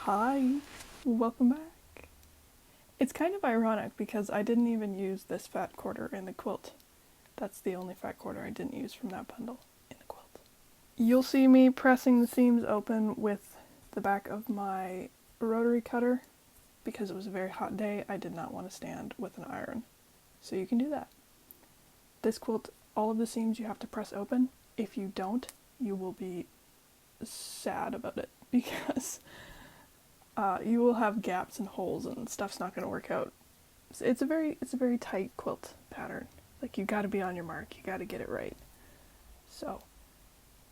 Hi, welcome back. It's kind of ironic because I didn't even use this fat quarter in the quilt. That's the only fat quarter I didn't use from that bundle in the quilt. You'll see me pressing the seams open with the back of my rotary cutter because it was a very hot day. I did not want to stand with an iron. So you can do that. This quilt, all of the seams you have to press open. If you don't, you will be sad about it because you will have gaps and holes and stuff's not going to work out. It's a very tight quilt pattern. Like, you got to be on your mark. You got to get it right. So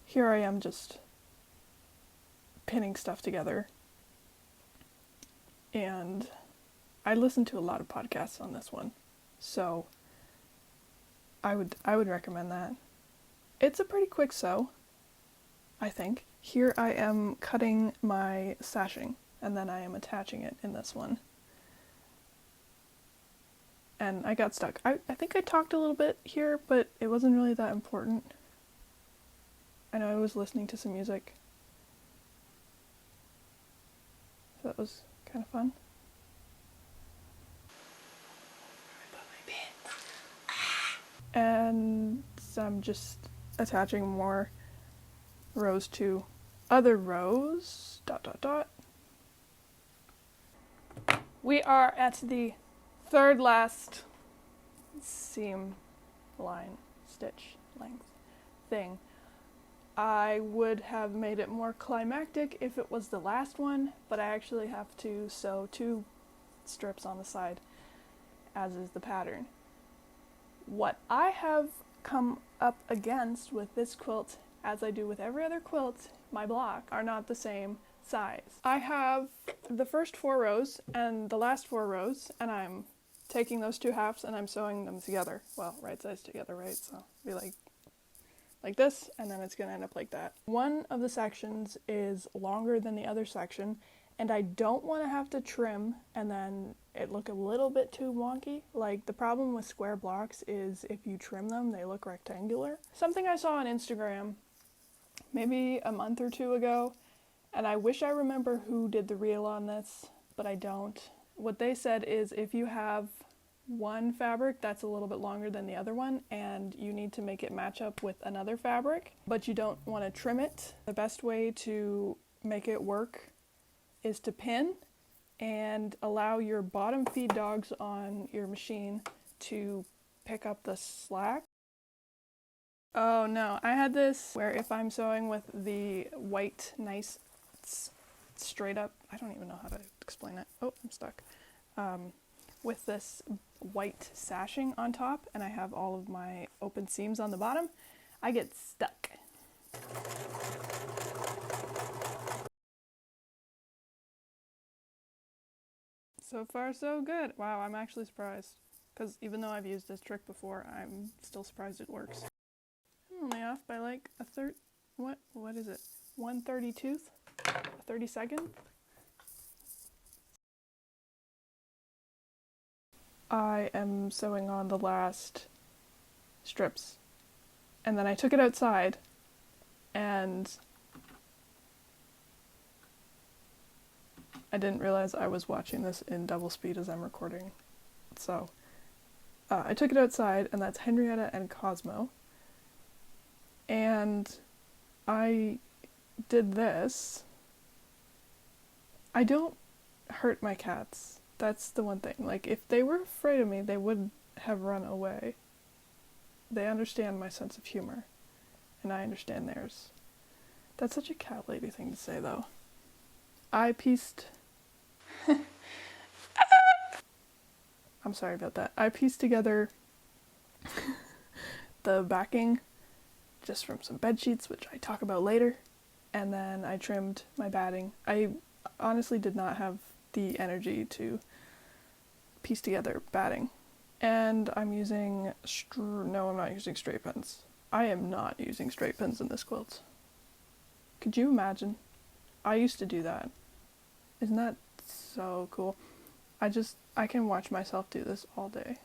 here I am just pinning stuff together. And I listened to a lot of podcasts on this one. So I would recommend that. It's a pretty quick sew, I think. Here I am cutting my sashing, and then I am attaching it in this one. And I got stuck. I think I talked a little bit here, but it wasn't really that important. I know I was listening to some music. So that was kind of fun. And I'm just attaching more rows to other rows. ... We are at the third last seam line stitch length thing. I would have made it more climactic if it was the last one, but I actually have to sew 2 strips on the side, as is the pattern. What I have come up against with this quilt, as I do with every other quilt, my block, are not the same size. I have the first 4 rows and the last 4 rows, and I'm taking those 2 halves and I'm sewing them together. Well, right sides together, right? So it'll be like this, and then it's gonna end up like that. One of the sections is longer than the other section, and I don't want to have to trim and then it look a little bit too wonky. Like, the problem with square blocks is if you trim them, they look rectangular. Something I saw on Instagram maybe a month or 2 ago, and I wish I remember who did the reel on this, but I don't. What they said is if you have one fabric that's a little bit longer than the other one and you need to make it match up with another fabric, but you don't want to trim it, the best way to make it work is to pin and allow your bottom feed dogs on your machine to pick up the slack. Oh no, I had this where if I'm sewing with the white nice straight up, I don't even know how to explain it. Oh, I'm stuck. With this white sashing on top and I have all of my open seams on the bottom, I get stuck. So far so good. Wow, I'm actually surprised. Because even though I've used this trick before, I'm still surprised it works. I'm only off by like a third, what is it? 1/32th? A 32nd? I am sewing on the last strips. And then I took it outside and I didn't realize I was watching this in double speed as I'm recording. So I took it outside, and that's Henrietta and Cosmo. And I did this. I don't hurt my cats. That's the one thing. Like, if they were afraid of me, they would have run away. They understand my sense of humor, and I understand theirs. That's such a cat lady thing to say, though. I pieced... I'm sorry about that. I pieced together the backing just from some bed sheets, which I talk about later, and then I trimmed my batting. I honestly did not have the energy to piece together batting. And I'm using no, I'm not using straight pins. I am not using straight pins in this quilt. Could you imagine? I used to do that. Isn't that so cool? I can watch myself do this all day.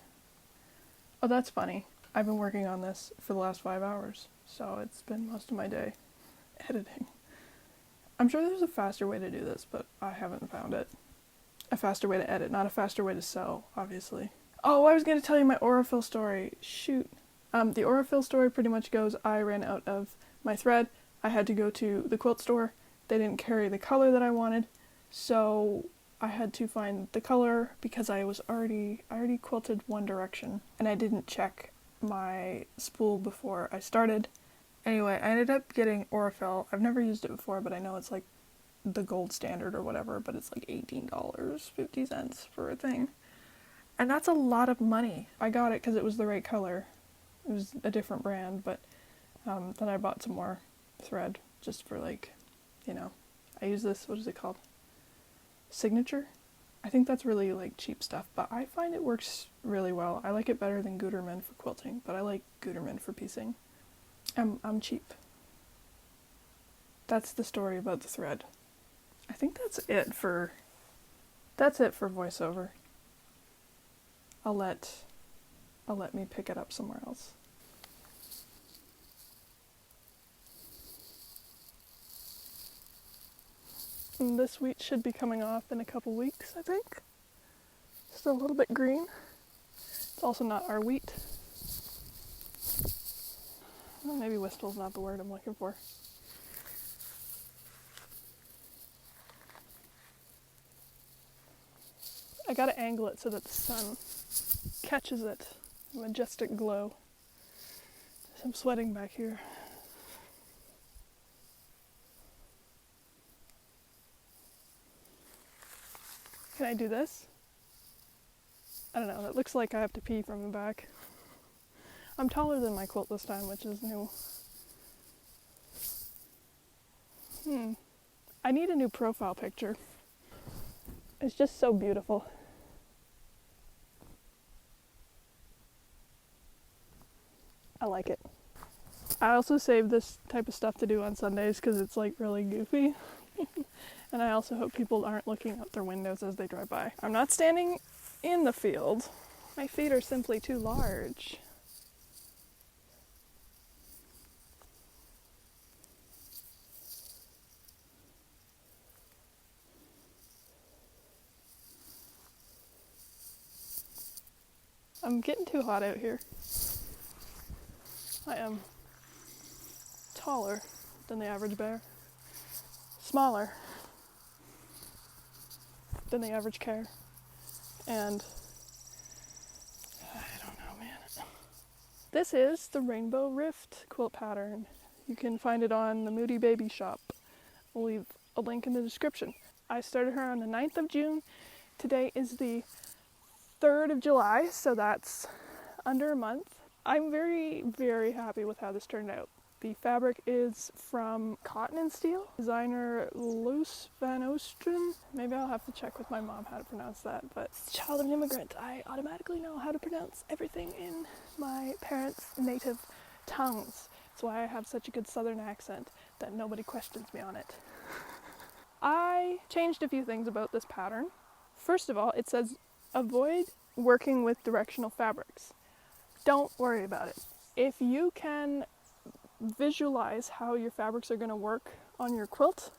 Oh, that's funny. I've been working on this for the last 5 hours, so it's been most of my day editing. I'm sure there's a faster way to do this, but I haven't found it. A faster way to edit, not a faster way to sew, obviously. Oh, I was going to tell you my Aurifil story. Shoot. The Aurifil story pretty much goes, I ran out of my thread. I had to go to the quilt store. They didn't carry the color that I wanted, so I had to find the color because I already quilted one direction, and I didn't check my spool before I started. Anyway, I ended up getting Aurifil. I've never used it before, but I know it's like the gold standard or whatever, but it's like $18.50 for a thing. And that's a lot of money. I got it because it was the right color. It was a different brand, but then I bought some more thread just for like, I use this, what is it called? Signature? I think that's really like cheap stuff, but I find it works really well. I like it better than Gutermann for quilting, but I like Gutermann for piecing. I'm cheap. That's the story about the thread. I think that's it for voiceover. I'll let me pick it up somewhere else. And this wheat should be coming off in a couple weeks, I think. Still a little bit green. It's also not our wheat. Well, maybe wistful's not the word I'm looking for. I gotta angle it so that the sun catches it. A majestic glow. I'm sweating back here. Can I do this? I don't know, it looks like I have to pee from the back. I'm taller than my quilt this time, which is new. I need a new profile picture. It's just so beautiful. I like it. I also save this type of stuff to do on Sundays because it's like really goofy. And I also hope people aren't looking out their windows as they drive by. I'm not standing in the field. My feet are simply too large. I'm getting too hot out here. I am taller than the average bear. Smaller than the average care. And I don't know, man. This is the Rainbow Rift quilt pattern. You can find it on the Moody Baby Shop. We'll leave a link in the description. I started her on the 9th of June. Today is the 3rd of July, so that's under a month. I'm very, very happy with how this turned out. The fabric is from Cotten and Steel, designer Loes van Oesten. Maybe I'll have to check with my mom how to pronounce that, but as a child of an immigrant, I automatically know how to pronounce everything in my parents' native tongues. That's why I have such a good southern accent that nobody questions me on it. I changed a few things about this pattern. First of all, it says avoid working with directional fabrics. Don't worry about it. If you can visualize how your fabrics are going to work on your quilt,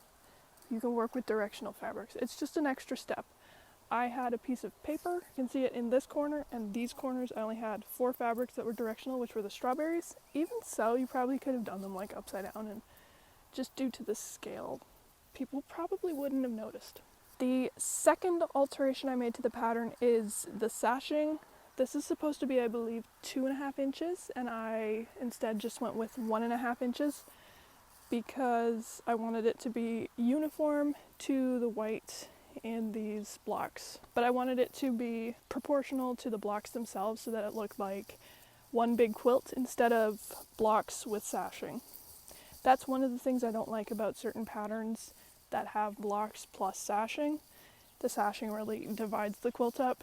you can work with directional fabrics. It's just an extra step. I had a piece of paper, you can see it in this corner and these corners. I only had 4 fabrics that were directional, which were the strawberries. Even so, you probably could have done them like upside down, and just due to the scale, people probably wouldn't have noticed. The second alteration I made to the pattern is the sashing. This is supposed to be, I believe, 2.5 inches, and I instead just went with 1.5 inches because I wanted it to be uniform to the white in these blocks. But I wanted it to be proportional to the blocks themselves so that it looked like one big quilt instead of blocks with sashing. That's one of the things I don't like about certain patterns that have blocks plus sashing. The sashing really divides the quilt up.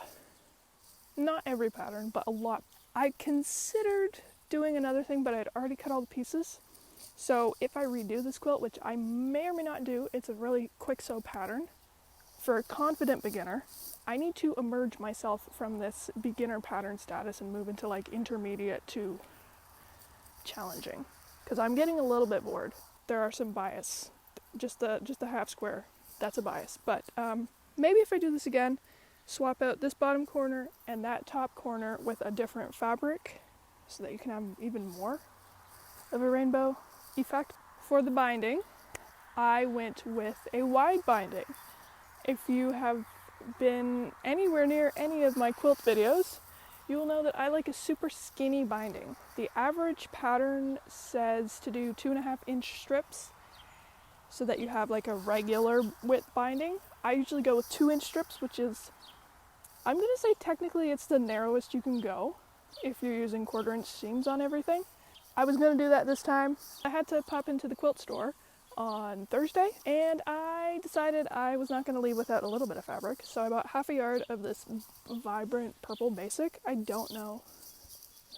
Not every pattern, but a lot. I considered doing another thing, but I'd already cut all the pieces. So if I redo this quilt, which I may or may not do, it's a really quick sew pattern. For a confident beginner, I need to emerge myself from this beginner pattern status and move into like intermediate to challenging. Because I'm getting a little bit bored. There are some bias just the half square. That's a bias. But maybe if I do this again, swap out this bottom corner and that top corner with a different fabric so that you can have even more of a rainbow effect. For the binding, I went with a wide binding. If you have been anywhere near any of my quilt videos, you will know that I like a super skinny binding. The average pattern says to do 2.5-inch strips so that you have like a regular width binding. I usually go with 2-inch strips, which is, I'm gonna say technically it's the narrowest you can go if you're using 1/4-inch seams on everything. I was gonna do that this time. I had to pop into the quilt store on Thursday and I decided I was not gonna leave without a little bit of fabric. So I bought 1/2 yard of this vibrant purple basic. I don't know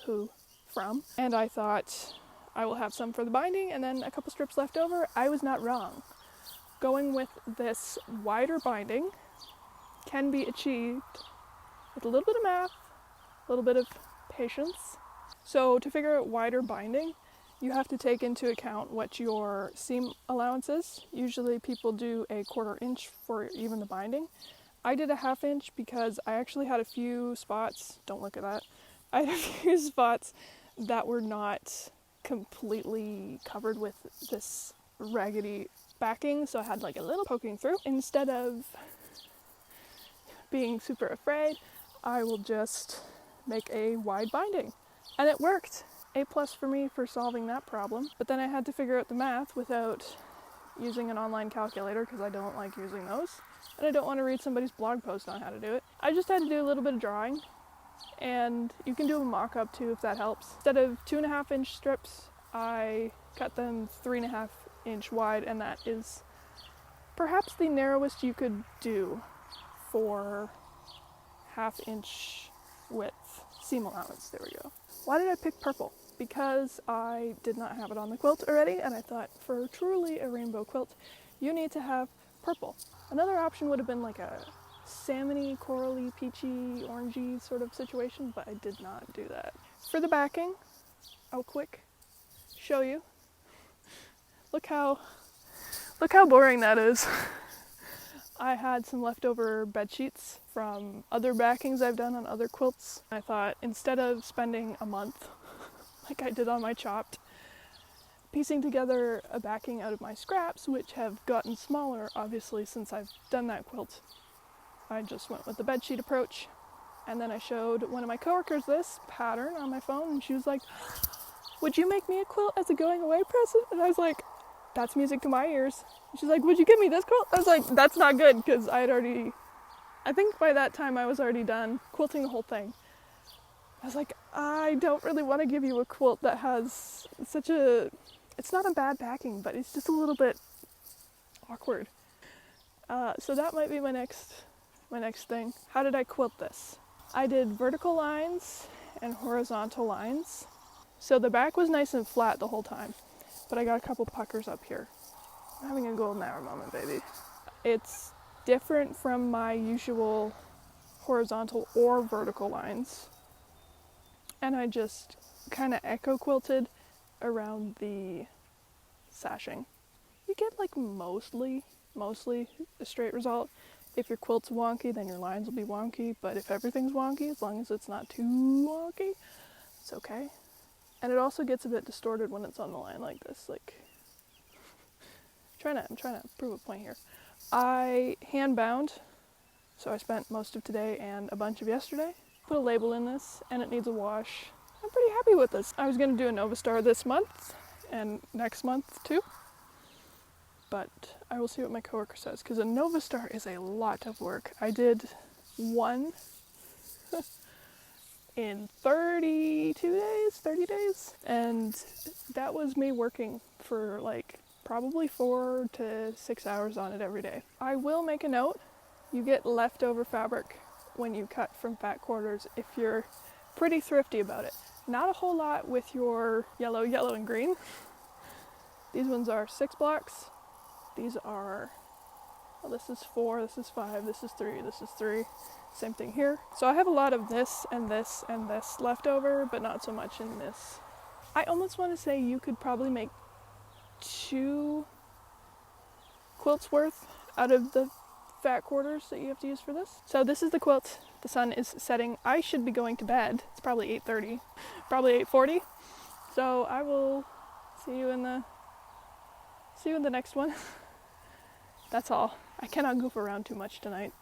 who from. And I thought I will have some for the binding and then a couple strips left over. I was not wrong. Going with this wider binding can be achieved with a little bit of math, a little bit of patience. So to figure out wider binding, you have to take into account what your seam allowance is. Usually people do a 1/4 inch for even the binding. I did a 1/2 inch because I actually had a few spots, don't look at that, I had a few spots that were not completely covered with this raggedy backing, so I had like a little poking through. Instead of being super afraid, I will just make a wide binding. And it worked. A+ for me for solving that problem. But then I had to figure out the math without using an online calculator because I don't like using those. And I don't want to read somebody's blog post on how to do it. I just had to do a little bit of drawing. And you can do a mock-up too if that helps. Instead of 2.5-inch strips, I cut them 3.5-inch wide, and that is perhaps the narrowest you could do for 1/2-inch width seam allowance. There we go. Why did I pick purple? Because I did not have it on the quilt already, and I thought for truly a rainbow quilt, you need to have purple. Another option would have been like a salmony, corally, peachy, orangey sort of situation, but I did not do that. For the backing, I'll quick show you. Look how boring that is. I had some leftover bed sheets from other backings I've done on other quilts. I thought instead of spending a month like I did on my chopped, piecing together a backing out of my scraps, which have gotten smaller obviously since I've done that quilt, I just went with the bed sheet approach. And then I showed one of my coworkers this pattern on my phone and she was like, "Would you make me a quilt as a going away present?" And I was like, that's music to my ears. And she's like, "Would you give me this quilt?" I was like, that's not good, because I think by that time I was already done quilting the whole thing. I was like, I don't really want to give you a quilt that has it's not a bad backing, but it's just a little bit awkward. So that might be my next thing. How did I quilt this? I did vertical lines and horizontal lines. So the back was nice and flat the whole time, but I got a couple puckers up here. I'm having a golden hour moment, baby. It's different from my usual horizontal or vertical lines. And I just kind of echo quilted around the sashing. You get like mostly a straight result. If your quilt's wonky, then your lines will be wonky, but if everything's wonky, as long as it's not too wonky, it's okay. And it also gets a bit distorted when it's on the line like this. Like, I'm trying to prove a point here. I hand bound, so I spent most of today and a bunch of yesterday. Put a label in this, and it needs a wash. I'm pretty happy with this. I was going to do a Nova Star this month, and next month too. But I will see what my coworker says, because a Nova Star is a lot of work. I did one in 30 days, and that was me working for like probably 4 to 6 hours on it every day. I will make a note, you get leftover fabric when you cut from fat quarters if you're pretty thrifty about it. Not a whole lot with your yellow, and green. These ones are 6 blocks. These are, well, this is 4, this is 5, this is 3, this is 3. Same thing here. So I have a lot of this and this and this left over, but not so much in this. I almost want to say you could probably make 2 quilt's worth out of the fat quarters that you have to use for this. So this is the quilt. The sun is setting. I should be going to bed. It's probably 8:30, probably 8:40. So I will see you in the next one. That's all. I cannot goof around too much tonight.